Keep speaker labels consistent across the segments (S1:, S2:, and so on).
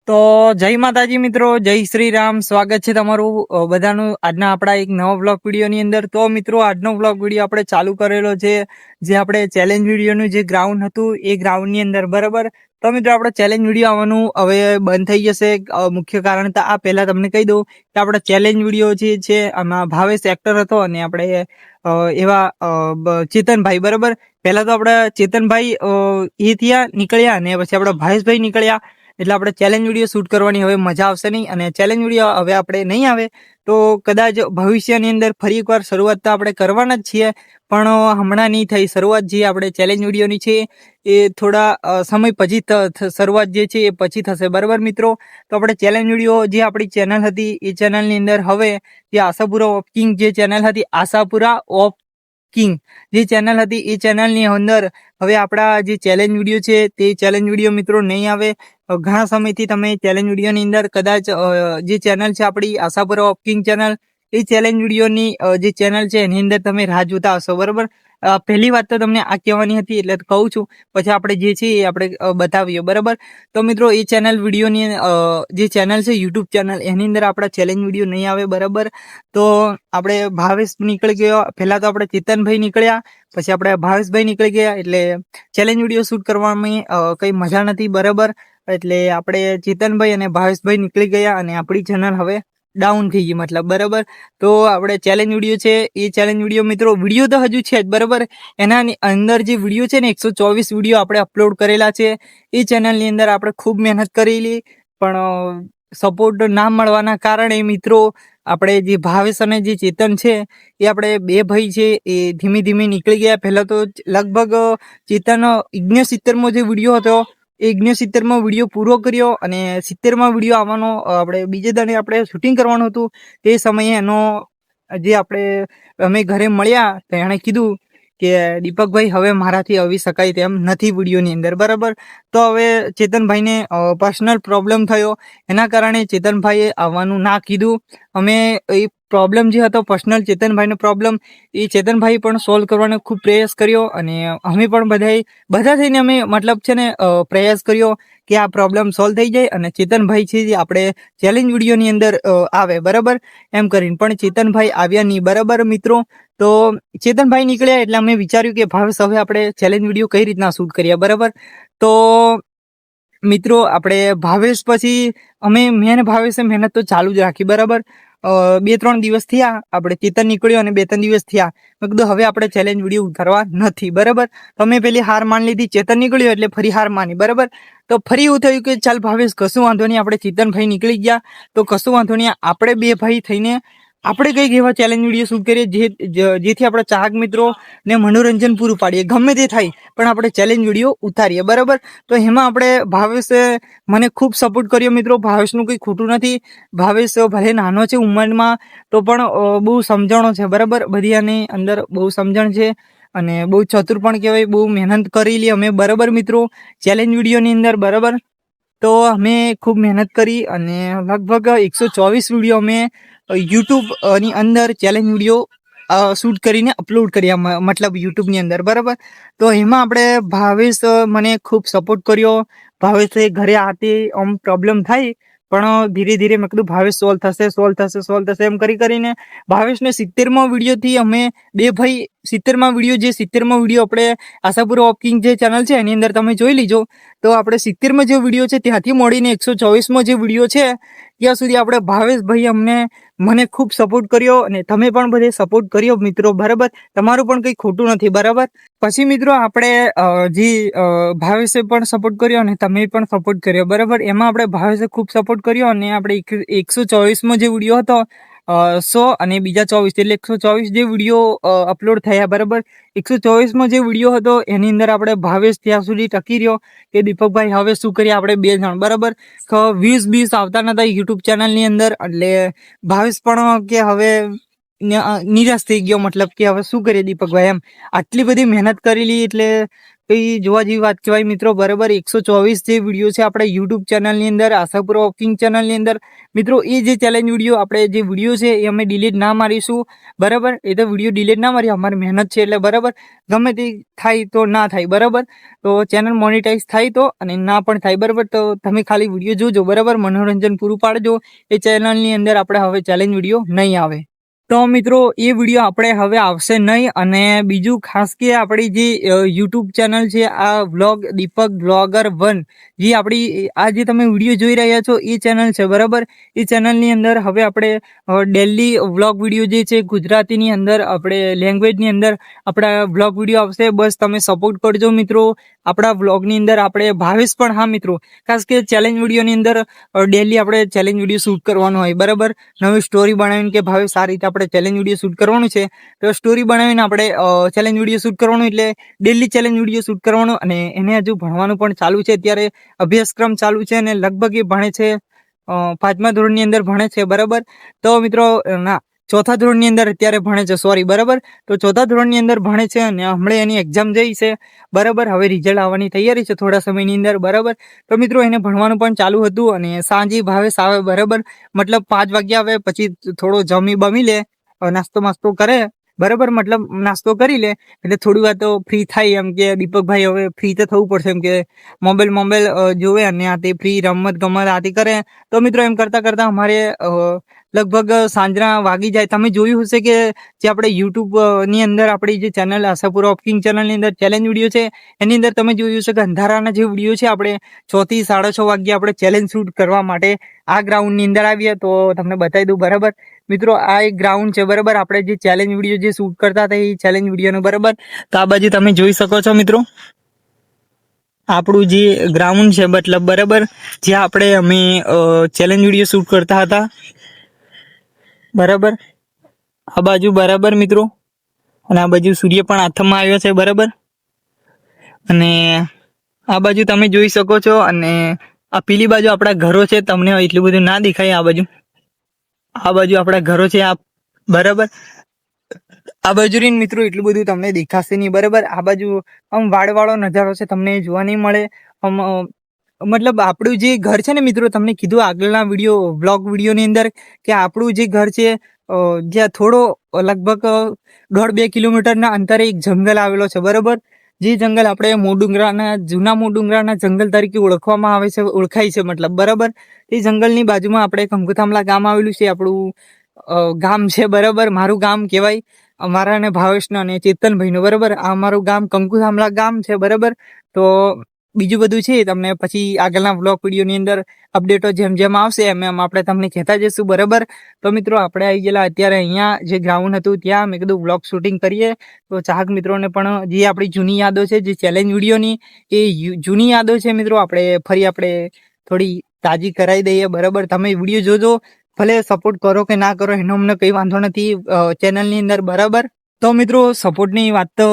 S1: તો જય માતાજી મિત્રો, જય શ્રી રામ. સ્વાગત છે તમારું બધાનું આજના આપણા એક નવા બ્લોગ વિડીયોની અંદર. તો મિત્રો આજનો બ્લોગ વિડીયો આપણે ચાલુ કરેલો છે જે આપણે ચેલેન્જ વિડીયોનું જે ગ્રાઉન્ડ હતું એ ગ્રાઉન્ડની અંદર, બરાબર. તો મિત્રો આપણે ચેલેન્જ વિડીયો આવવાનું હવે બંધ થઈ જશે. મુખ્ય કારણ તો આ પહેલા તમને કહી દઉં કે આપણા ચેલેન્જ વિડીયો જે છે આમાં ભાવેશ એક્ટર હતો અને આપણે એવા ચેતનભાઈ, બરાબર. પહેલા તો આપણે ચેતનભાઈ એ થયા નીકળ્યા અને પછી આપણા ભાવેશભાઈ નીકળ્યા. એટલે આપણે ચેલેન્જ વિડીયો શૂટ કરવાની હવે મજા આવશે નહીં અને ચેલેન્જ વિડીયો હવે આપણે નહીં આવે તો કદાચ ભવિષ્યની અંદર ફરી એકવાર શરૂઆત તો આપણે કરવાના જ છીએ, પણ હમણાં નહીં થઈ શરૂઆત. જે આપણે ચેલેન્જ વિડીયોની છે એ થોડા સમય પછી શરૂઆત જે છે એ પછી થશે, બરાબર મિત્રો. તો આપણે ચેલેન્જ વિડીયો જે આપણી ચેનલ હતી એ ચેનલની અંદર હવે જે આશાપુરા ઓફ કિંગ જે ચેનલ હતી, આશાપુરા ઓફ કિંગ જે ચેનલ હતી એ ચેનલની અંદર હવે આપણા જે ચેલેન્જ વિડીયો છે તે ચેલેન્જ વિડીયો મિત્રો નહીં આવે. ઘણા સમયથી તમે ચેલેન્જ વિડીયોની અંદર કદાચ જે ચેનલ છે આપણી Ashapura of king channel A challenge વિડીયોની જે ચેનલ છે એની અંદર તમે રાહ જોતા હશો, બરાબર. પહેલી વાત તો તમને આ કહેવાની હતી એટલે કહું છું, પછી આપણે જે છે એ આપણે બતાવીએ, બરાબર. તો મિત્રો એ ચેનલ વિડીયોની જે ચેનલ છે યુટ્યુબ ચેનલ એની અંદર આપણા ચેલેન્જ વિડીયો નહીં આવે, બરાબર. તો આપણે ભાવેશ નીકળી ગયો, પહેલા તો આપણે ચેતનભાઈ નીકળ્યા, પછી આપણે ભાવેશભાઈ નીકળી ગયા, એટલે ચેલેન્જ વિડીયો શૂટ કરવામાં કઈ મજા નથી, બરાબર. એટલે આપણે ચેતનભાઈ અને ભાવેશભાઈ નીકળી ગયા અને આપણી ચેનલ હવે ડાઉન થઈ ગઈ, મતલબ, બરાબર. તો આપણે ચેલેન્જ વિડીયો છે એ ચેલેન્જ વિડીયો મિત્રો વિડીયો તો હજુ છે જ, બરાબર. એના અંદર જે વિડીયો છે ને 124 વિડીયો આપણે અપલોડ કરેલા છે એ ચેનલની અંદર આપણે ખૂબ મહેનત કરેલી, પણ સપોર્ટ ના મળવાના કારણે મિત્રો આપણે જે ભાવેશ અને જે ચેતન છે એ આપણે બે ભાઈ છે એ ધીમે ધીમે નીકળી ગયા. પહેલા તો લગભગ ચેતન 69 જે વિડીયો હતો એ 69 વિડીયો પૂરો કર્યો અને 70 વિડીયો આવવાનો આપણે બીજે દાડે આપણે શૂટિંગ કરવાનું હતું. તે સમયે એનો જે અમે ઘરે મળ્યા તો એણે કીધું કે દીપકભાઈ હવે મારાથી આવી શકાય તેમ નથી વિડીયોની અંદર, બરાબર. તો હવે ચેતનભાઈને પર્સનલ પ્રોબ્લેમ થયો, એના કારણે ચેતનભાઈએ આવવાનું ના કીધું. અમે એ પ્રોબ્લેમ જે હતો પર્સનલ ચેતનભાઈનો પ્રોબ્લેમ એ ચેતનભાઈ પણ સોલ્વ કરવાનો ખૂબ પ્રયાસ કર્યો અને અમે પણ બધા થઈને અમે મતલબ છે ને પ્રયાસ કર્યો કે આ પ્રોબ્લેમ સોલ્વ થઈ જાય અને ચેતનભાઈ છે જે આપણે ચેલેન્જ વિડીયોની અંદર આવે, બરાબર, એમ કરીને. પણ ચેતનભાઈ આવ્યા નહીં, બરાબર મિત્રો. તો ચેતનભાઈ નીકળ્યા એટલે અમે વિચાર્યું કે ભાવેશ હવે આપણે ચેલેન્જ વિડીયો કઈ રીતના શૂટ કરીએ, બરાબર. તો મિત્રો આપણે ભાવેશ પછી મેં ભાવેશે મહેનત તો ચાલુ જ રાખી, બરાબર. 2-3 દિવસ થયા આપણે ચેતન નીકળ્યો અને 2-3 દિવસ થયા મેં કીધું હવે આપણે ચેલેન્જ વિડીયો ઉતારવા નથી, બરાબર. તો અમે પેલી હાર માની લીધી, ચેતન નીકળ્યો એટલે ફરી હાર માની, બરાબર. તો ફરી એવું થયું કે ચાલ ભાવેશ કશું વાંધો નહીં, આપણે ચેતનભાઈ નીકળી ગયા તો કશું વાંધો નહીં, આપણે બે ભાઈ થઈને આપણે કંઈક એવા ચેલેન્જ વિડીયો શૂટ કરીએ જેથી આપણા ચાહક મિત્રો ને મનોરંજન પૂરું પાડીએ, ગમે તે થાય પણ આપણે ચેલેન્જ વિડીયો ઉતારીએ, બરાબર. તો એમાં આપણે ભાવેશે મને ખૂબ સપોર્ટ કર્યો મિત્રો. ભાવેશનું કંઈ ખોટું નથી, ભાવેશ ભલે નાનો છે ઉંમરમાં તો પણ બહુ સમજણો છે, બરાબર. બધાની અંદર બહુ સમજણ છે અને બહુ ચતુર પણ કહેવાય, બહુ મહેનત કરેલી અમે, બરાબર મિત્રો, ચેલેન્જ વિડીયોની અંદર, બરાબર. તો અમે ખૂબ મહેનત કરી અને લગભગ 124 વિડીયો અમે યુટ્યુબની અંદર ચેલેન્જ વિડીયો શૂટ કરીને અપલોડ કર્યા, મતલબ યુટ્યુબની અંદર, બરાબર. તો એમાં આપણે ભાવેશ મને ખૂબ સપોર્ટ કર્યો. ભાવેશે ઘરે આતે આમ પ્રોબ્લેમ થાય પણ ધીરે ધીરે મેં કીધું ભાવેશ સોલ્વ થશે એમ કરીને ભાવેશને 70મા વિડીયોથી અમે બે ભાઈ 70મા વિડીયો આપણે આશાપુરા ઓફ કિંગ જે ચેનલ છે એની અંદર તમે જોઈ લીજો. તો આપણે 70મા જે વિડીયો છે ત્યાંથી મળીને 124મો જે વિડીયો છે ત્યાં સુધી આપણે ભાવેશભાઈ મને ખૂબ સપોર્ટ કર્યો અને તમે પણ બધે સપોર્ટ કર્યો મિત્રો, બરાબર. તમારું પણ કંઈ ખોટું નથી, બરાબર. પછી મિત્રો આપણે જે ભાવેશે પણ સપોર્ટ કર્યો અને તમે પણ સપોર્ટ કર્યો, બરાબર. એમાં આપણે ભાવેશે ખૂબ સપોર્ટ કર્યો અને આપણે 124મો જે વિડીયો હતો 100 અને બીજા 24 એટલે 124 જે વિડીયો અપલોડ થયા, બરાબર. 124મો જે વિડીયો હતો એની અંદર આપણે ભાવેશ ત્યાં સુધી ટકી રહ્યો કે દીપકભાઈ હવે શું કરીએ આપણે બે જણ, બરાબર. 20 આવતા નતા યુટ્યુબ ચેનલની અંદર એટલે ભાવેશ પણ કે હવે નિરાશ થઈ ગયો, મતલબ કે હવે શું કરીએ દીપકભાઈ, એમ આટલી બધી મહેનત કરેલી એટલે કઈ જોવા જેવી વાત કહેવાય મિત્રો, બરાબર. 124 જે વિડીયો છે આપણે યુટ્યુબ ચેનલની અંદર, આશાપુરા વોકિંગ ચેનલની અંદર મિત્રો, એ જે ચેલેન્જ વિડીયો આપણે જે વિડીયો છે એ અમે ડિલીટ ના મારીશું, બરાબર. એ તો વિડીયો ડિલીટ ના મારી, અમારી મહેનત છે એટલે, બરાબર. ગમે તે થાય તો ના થાય, બરાબર. તો ચેનલ મોનિટાઈઝ થાય તો, અને ના પણ થાય, બરાબર. તો તમે ખાલી વિડીયો જોજો, બરાબર. મનોરંજન પૂરું પાડજો. એ ચેનલની અંદર આપણે હવે ચેલેન્જ વિડીયો નહીં આવે. તો મિત્રો એ વિડીયો આપણે હવે આવશે નહીં. અને બીજું ખાસ કે આપણી જે યુટ્યુબ ચેનલ છે આ વ્લોગ દીપક બ્લોગર 1, જે આપણી આ જે તમે વિડીયો જોઈ રહ્યા છો એ ચેનલ છે, બરાબર. એ ચેનલની અંદર હવે આપણે ડેલી વ્લોગ વિડીયો જે છે ગુજરાતીની અંદર, આપણે લેંગ્વેજની અંદર આપણા વ્લોગ વિડીયો આવશે. બસ તમે સપોર્ટ કરજો મિત્રો આપણા વ્લોગની અંદર. આપણે ભાવેશ પણ, હા મિત્રો, ખાસ કે ચેલેન્જ વિડીયોની અંદર ડેલી આપણે ચેલેન્જ વિડીયો શૂટ કરવાનો હોય, બરાબર. નવી સ્ટોરી બનાવીને કે ભાવેશ આ રીતે આપણે ચેલેન્જ વિડીયો શૂટ કરવાનું છે, તો સ્ટોરી બનાવીને આપણે ચેલેન્જ વિડીયો શૂટ કરવાનું, એટલે ડેલી ચેલેન્જ વિડીયો શૂટ કરવાનો. અને એને હજુ ભણવાનું પણ ચાલુ છે, અત્યારે અભ્યાસક્રમ ચાલુ છે, અને લગભગ એ ભણે છે 5મા ધોરણની અંદર ભણે છે, બરાબર. તો મિત્રો ના, 4થા ધોરણની અંદર અત્યારે ભણે છે, સોરી, બરાબર. તો 4થા ધોરણની અંદર ભણે છે, અને હમણાં એની એક્ઝામ જઈ છે, બરાબર. હવે રિઝલ્ટ આવવાની તૈયારી છે થોડા સમયની અંદર, બરાબર. તો મિત્રો એને ભણવાનું પણ ચાલુ હતું, અને સાંજે ભાવેશ આવે, બરાબર. મતલબ 5 વાગ્યા આવે, પછી થોડો જમી બમી લે, નાસ્તો માસ્તો કરે, બરાબર. મતલબ નાસ્તો કરી લે એટલે થોડી વાર તો ફ્રી થાય, એમ કે દીપકભાઈ હવે ફ્રી તો થવું પડશે, એમ કે મોબાઈલ જોવે, અને આ તે ફ્રી રમત ગમત આથી કરે. તો મિત્રો એમ કરતા કરતા અમારે લગભગ સાંજના વાગી જાય. તમે જોયું હશે કે જે આપણે યુટ્યુબ ની અંદર આપણી જે ચેનલ આશાપુરા વોકિંગ ચેનલની અંદર ચેલેન્જ વિડીયો છે, એની અંદર તમે જોયું છે કે અંધારાના જે વિડીયો છે, આપણે 6 થી 6:30 વાગ્યે આપણે ચેલેન્જ શૂટ કરવા માટે આ ગ્રાઉન્ડની અંદર આવીએ. તો તમને બતાવી દઉં, બરાબર મિત્રો. આ એક ગ્રાઉન્ડ છે, બરાબર. આપણે જે ચેલેન્જ વિડીયો જે શૂટ કરતા હતા એ ચેલેન્જ વિડીયોનો, બરાબર. તો આ બાજુ તમે જોઈ શકો છો મિત્રો, આપણું જે ગ્રાઉન્ડ છે, મતલબ, બરાબર, જ્યાં આપણે અમે ચેલેન્જ વિડીયો શૂટ કરતા હતા, બરાબર. આ બાજુ, બરાબર મિત્રો. અને આ બાજુ સૂર્ય પણ આથમમાં આવ્યો છે, બરાબર. અને આ બાજુ તમે જોઈ શકો છો, અને આ પેલી બાજુ આપણા ઘરો છે. તમને એટલું બધું ના દેખાય. આ બાજુ આપણા ઘરો છે, આ, બરાબર. આ બાજુ રીન મિત્રો એટલું બધું તમને દેખાશે નહીં, બરાબર. આ બાજુ આમ વાળવાળો નજારો છે, તમને જોવા નહીં મળે. મતલબ આપણું જે ઘર છે ને મિત્રો, તમને કીધું આગળના વિડીયો વ્લોગ વિડીયોની અંદર કે આપણું જે ઘર છે જ્યાં થોડો લગભગ 1.5-2 કિલોમીટરના અંતરે એક જંગલ આવેલો છે, બરાબર. જે જંગલ આપણે જૂના મોડુંગરાના જંગલ તરીકે ઓળખાય છે, મતલબ, બરાબર. એ જંગલની બાજુમાં આપણે કંકુથામલા ગામ આવેલું છે, આપણું ગામ છે, બરાબર. મારું ગામ કહેવાય, અમારા અને ભાવેશના અને ચેતનભાઈનું, બરાબર. આ અમારું ગામ કંકુથામલા ગામ છે, બરાબર. તો બીજું બધું છે તમને પછી આગળના વ્લોગ વિડીયોની અંદર અપડેટો જેમ જેમ આવશે એમ એમ આપણે તમને કહેતા જઈશું, બરાબર. તો મિત્રો આપણે આવી ગયેલા અત્યારે અહીંયા જે ગ્રાઉન્ડ હતું ત્યાં. મેં કીધું વ્લોગ શૂટિંગ કરીએ તો ચાહક મિત્રોને પણ જે આપણી જૂની યાદો છે, જે ચેલેન્જ વિડીયોની, એ જૂની યાદો છે મિત્રો, આપણે થોડી તાજી કરાવી દઈએ, બરાબર. તમે વિડીયો જોજો, ભલે સપોર્ટ કરો કે ના કરો એનો અમને કંઈ વાંધો નથી ચેનલની અંદર, બરાબર. તો મિત્રો સપોર્ટની વાત તો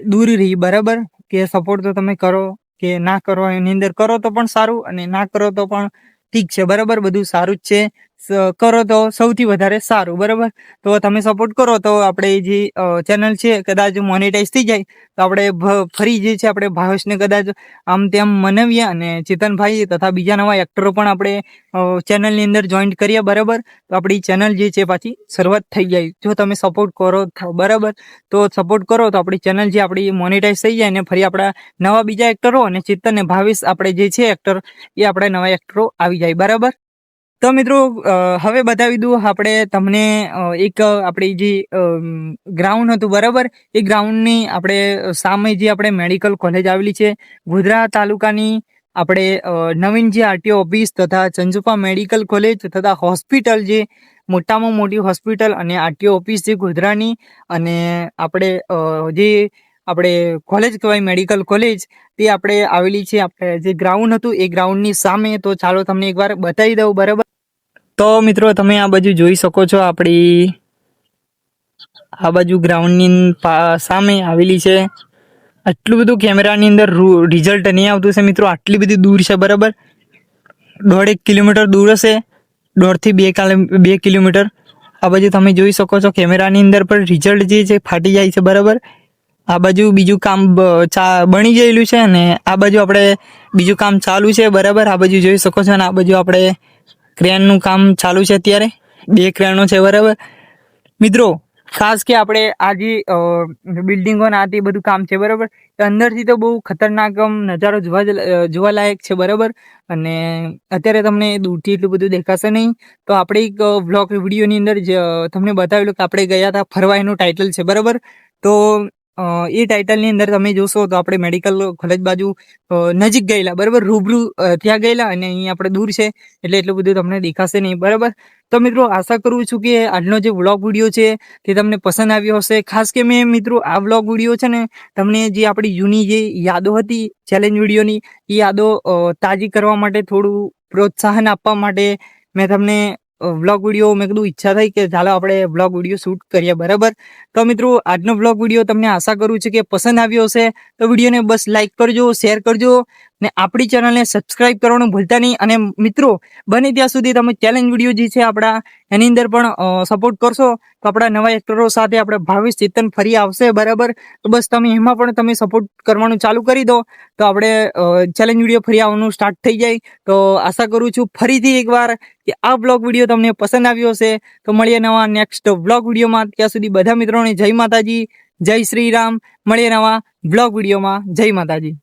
S1: દૂર રહી, બરાબર, કે સપોર્ટ તો તમે કરો કે ના કરો, એની અંદર કરો તો પણ સારું, અને ના કરો તો પણ ઠીક છે, બરાબર. બધું સારું જ છે, કરો તો સૌથી વધારે સારું, બરાબર. તો તમે સપોર્ટ કરો તો આપણે જે ચેનલ છે કદાચ મોનેટાઈઝ થઈ જાય તો આપણે ફરી જે છે આપણે ભાવેશને કદાચ આમ તેમ મનાવીએ, અને ચેતનભાઈ તથા બીજા નવા એક્ટરો પણ આપણે ચેનલની અંદર જોઈન્ટ કરીએ, બરાબર. તો આપણી ચેનલ જે છે પાછી શરૂઆત થઈ જાય, જો તમે સપોર્ટ કરો, બરાબર. તો સપોર્ટ કરો તો આપણી ચેનલ જે આપણી મોનેટાઈઝ થઈ જાય, ને ફરી આપણા નવા બીજા એક્ટરો અને ચેતન અને ભાવેશ આપણે જે છે એક્ટર, એ આપણે નવા એક્ટરો આવી જાય, બરાબર. તો મિત્રો હવે બતાવી દઉં આપણે તમને એક આપણી જે ગ્રાઉન્ડ હતું, બરાબર. એ ગ્રાઉન્ડની આપણે સામે જે આપણે મેડિકલ કોલેજ આવેલી છે, ગોધરા તાલુકાની આપણે નવીન જે આરટીઓ ઓફિસ તથા ચંચુપા મેડિકલ કોલેજ તથા હોસ્પિટલ, જે મોટામાં મોટી હોસ્પિટલ અને આરટીઓ ઓફિસ જે ગોધરાની, અને આપણે કોલેજ કહેવાય મેડિકલ કોલેજ, તે આપણે આવેલી છે. આપણે જે ગ્રાઉન્ડ હતું એ ગ્રાઉન્ડની સામે. તો ચાલો તમને એકવાર બતાવી દઉં, બરાબર. તો મિત્રો તમે આ બાજુ જોઈ શકો છો, આપણી આ બાજુ ગ્રાઉન્ડની સામે આવેલી છે. આટલું બધું કેમેરાની અંદર રિઝલ્ટ નહીં આવતું છે મિત્રો, આટલી બધી દૂર છે, બરાબર. 1.5 કિલોમીટર દૂર હશે, 1.5 થી 2 કિલોમીટર. આ બાજુ તમે જોઈ શકો છો કેમેરાની અંદર પણ રિઝલ્ટ જે છે ફાટી જાય છે, બરાબર. આ બાજુ બીજું કામ બની ગયેલું છે અને આ બાજુ આપણે બીજું કામ ચાલુ છે, બરાબર. આ બાજુ જોઈ શકો છો અને આ બાજુ આપણે ક્રેનનું કામ ચાલુ છે. અત્યારે 2 ક્રેનો છે, બરાબર મિત્રો. ખાસ કે આપણે આ જે બિલ્ડિંગો ના તે બધું કામ છે, બરાબર. અંદરથી તો બહુ ખતરનાક નજારો જોવાલાયક છે, બરાબર. અને અત્યારે તમને દૂરથી એટલું બધું દેખાશે નહીં. તો આપણે એક વ્લોગ વિડીયોની અંદર તમને બતાવેલું કે આપણે ગયા હતા ફરવા, એનું ટાઇટલ છે, બરાબર. તો એ ટાઇટલની અંદર તમે જોશો તો આપણે મેડિકલ કોલેજ બાજુ નજીક ગયેલા, બરાબર. રૂબરૂ ત્યાં ગયેલા અને અહીં આપણે દૂર છે એટલે એટલું બધું તમને દેખાશે નહીં, બરાબર. તો મિત્રો આશા કરું છું કે આજનો જે વ્લોગ વિડીયો છે તે તમને પસંદ આવ્યો હશે. ખાસ કે મેં મિત્રો આ વ્લોગ વિડીયો છે ને તમને જે આપણી જૂની જે યાદો હતી ચેલેન્જ વિડીયોની, એ યાદો તાજી કરવા માટે, થોડું પ્રોત્સાહન આપવા માટે મેં તમને વ્લોગ વિડીયો મેં કીધું ઈચ્છા થઈ કે ચાલો આપણે વ્લોગ વિડીયો શૂટ કરીએ, બરાબર. તો મિત્રો આજનો વ્લોગ વિડીયો તમને આશા કરું છું કે પસંદ આવ્યો હશે. તો વિડીયોને બસ લાઈક કરજો, શેર કરજો ને આપણી ચેનલને સબસ્ક્રાઈબ કરવાનું ભૂલતા નહીં. અને મિત્રો બને ત્યાં સુધી તમે ચેલેન્જ વિડીયો જે છે આપણા એની અંદર પણ સપોર્ટ કરશો તો આપણા નવા એક્ટરો સાથે આપણે ભાવેશ ચેતન ફરી આવશે, બરાબર. તો બસ તમે એમાં પણ તમે સપોર્ટ કરવાનું ચાલુ કરી દો તો આપણે ચેલેન્જ વિડીયો ફરી આવવાનું સ્ટાર્ટ થઈ જાય. તો આશા કરું છું ફરીથી એકવાર કે આ બ્લોગ વિડીયો તમને પસંદ આવ્યો હશે. તો મળીએ નવા નેક્સ્ટ બ્લોગ વિડીયોમાં. ત્યાં સુધી બધા મિત્રોને જય માતાજી, જય શ્રી રામ. મળીએ નવા બ્લોગ વિડીયોમાં. જય માતાજી.